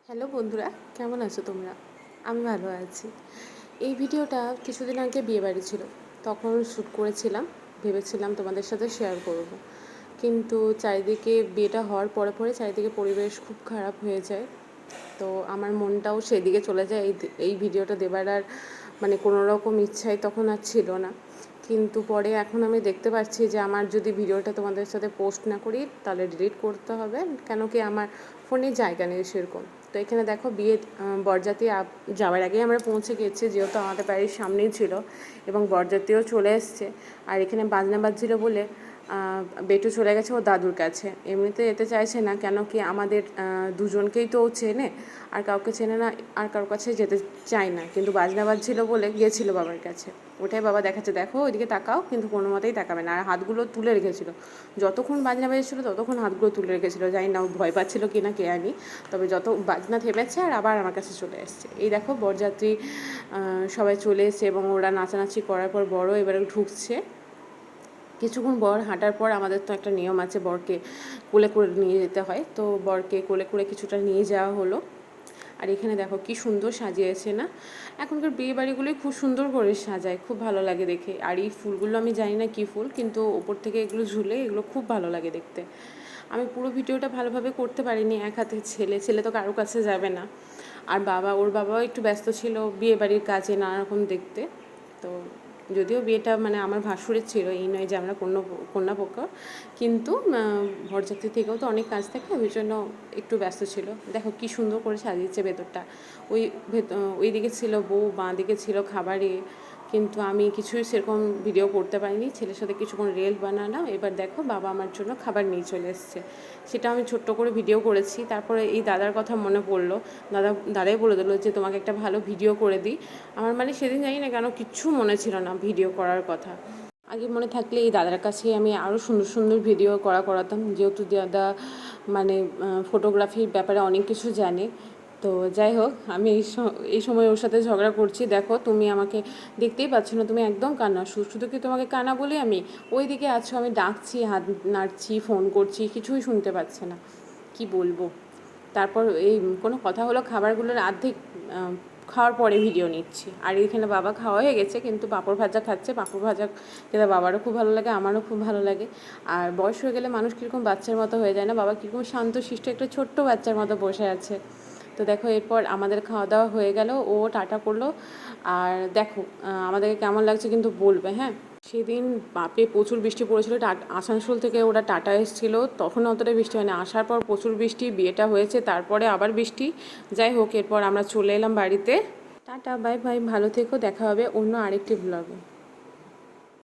Hello বন্ধুরা, কেমন আছো তোমরা? আমি ভালো আছি। এই ভিডিওটা কিছুদিন আগে বিয়েবাড়ি ছিল, তখন শ্যুট করেছিলাম। ভেবেছিলাম তোমাদের সাথে শেয়ার করব, কিন্তু চারিদিকে বিয়েটা হওয়ার পরে পরে চারিদিকে পরিবেশ খুব খারাপ হয়ে যায়। তো আমার মনটাও সেদিকে চলে যায়। এই ভিডিওটা দেবার আর মানে কোনো রকম ইচ্ছাই তখন আর ছিল না। কিন্তু পরে এখন আমি দেখতে পাচ্ছি যে আমার যদি ভিডিওটা তোমাদের সাথে পোস্ট না করি তাহলে ডিলিট করতে হবে, কেন কি আমার ফোনে জায়গা নেই সেরকম। তো এখানে দেখো বিয়ে বরযাত্রী যাওয়ার আগেই আমরা পৌঁছে গেছি, যেহেতু আমাদের বাড়ির সামনেই ছিল এবং বরযাত্রীও চলে এসছে। আর এখানে বাজনা বাজছিল বলে বেটু চলে গেছে ওর দাদুর কাছে। এমনিতে যেতে চাইছে না, কেন কি আমাদের দুজনকেই তো ও চেনে, আর কাউকে চেনে না, আর কারোর কাছে যেতে চায় না। কিন্তু বাজনা বাজছিল বলে গিয়েছিল বাবার কাছে। ওটাই বাবা দেখাচ্ছে, দেখো ওইদিকে তাকাও, কিন্তু কোনো মতেই তাকাবে না। আর হাতগুলো তুলে রেখেছিল, যতক্ষণ বাজনা বেজেছিলো ততক্ষণ হাতগুলো তুলে রেখেছিলো। জানি না ভয় পাচ্ছিল কি না কে আনি, তবে যত বাজনা থেমেছে আর আবার আমার কাছে চলে এসছে। এই দেখো বরযাত্রী সবাই চলে এসছে এবং ওরা নাচানাচি করার পর বড় এবারে ঢুকছে। কিছুক্ষণ বর হাঁটার পর আমাদের তো একটা নিয়ম আছে, বরকে কোলে করে নিয়ে যেতে হয়। তো বরকে কোলে করে কিছুটা নিয়ে যাওয়া হলো। আর এখানে দেখো কি সুন্দর সাজিয়েছে না, এখনকার বিয়ে বাড়িগুলোই খুব সুন্দর করে সাজায়, খুব ভালো লাগে দেখে। আর এই ফুলগুলো আমি জানি না কী ফুল, কিন্তু ওপর থেকে এগুলো ঝুলে, এগুলো খুব ভালো লাগে দেখতে। আমি পুরো ভিডিওটা ভালোভাবে করতে পারিনি, এক হাতে ছেলে তো কারো কাছে যাবে না। আর ওর বাবাও একটু ব্যস্ত ছিল বিয়ে বাড়ির কাজে নানা রকম দেখতে। তো যদিও বিয়েটা মানে আমার ভাসুরের ছিল, এই নয় যে আমরা কন্যাপক্ষ, কিন্তু বরযাত্রী থেকেও তো অনেক কাজ থাকে, ওই জন্য একটু ব্যস্ত ছিল। দেখো কি সুন্দর করে সাজিয়েছে ভেতরটা। ওই দিকে ছিল বউ, বাঁ দিকে ছিল খাবারে, কিন্তু আমি কিছুই সেরকম ভিডিও করতে পারিনি। ছেলের সাথে কিছুক্ষণ রিল বানালাম। এবার দেখো বাবা আমার জন্য খাবার নিয়ে চলে এসছে, সেটা আমি ছোট্ট করে ভিডিও করেছি। তারপরে এই দাদার কথা মনে পড়লো, দাদাই বলে দিল যে তোমাকে একটা ভালো ভিডিও করে দিই। আমার মানে সেদিন জানি না কেন কিচ্ছু মনে ছিল না ভিডিও করার কথা। আগে মনে থাকলে এই দাদার কাছে আমি আরও সুন্দর সুন্দর ভিডিও করাতাম, যেহেতু দাদা মানে ফটোগ্রাফির ব্যাপারে অনেক কিছু জানে। তো যাই হোক, আমি এই সময় ওর সাথে ঝগড়া করছি। দেখো তুমি আমাকে দেখতেই পাচ্ছ না, তুমি একদম কান্না, শুধু কি তোমাকে কানা বলে আমি ওই দিকে আছো, আমি ডাকছি, হাত নাড়ছি, ফোন করছি, কিছুই শুনতে পাচ্ছে না, কি বলবো। তারপর এই কোনো কথা হলো, খাবারগুলোর অর্ধেক খাওয়ার পরে ভিডিও নিচ্ছি। আর এইখানে বাবা খাওয়া হয়ে গেছে, কিন্তু পাঁপড় ভাজা খাচ্ছে। পাঁপড় ভাজা খেতে বাবারও খুব ভালো লাগে, আমারও খুব ভালো লাগে। আর বয়স হয়ে গেলে মানুষ কীরকম বাচ্চার মতো হয়ে যায় না, বাবা কীরকম শান্ত শিষ্ট একটা ছোট্ট বাচ্চার মতো বসে আছে। তো দেখো এরপর আমাদের খাওয়া দাওয়া হয়ে গেল, ও টাটা করলো। আর দেখো আমাদেরকে কেমন লাগছে কিন্তু বলবে, হ্যাঁ। সেদিন বাপে প্রচুর বৃষ্টি পড়েছিল। আসানসোল থেকে ওরা টাটা এসেছিলো, তখন অতটা বৃষ্টি হয়নি। আসার পর প্রচুর বৃষ্টি, বিয়েটা হয়েছে, তারপরে আবার বৃষ্টি। যাই হোক, এরপর আমরা চলে এলাম বাড়িতে। টাটা, বাই বাই, ভালো থেকো, দেখা হবে অন্য আরেকটি ব্লগে।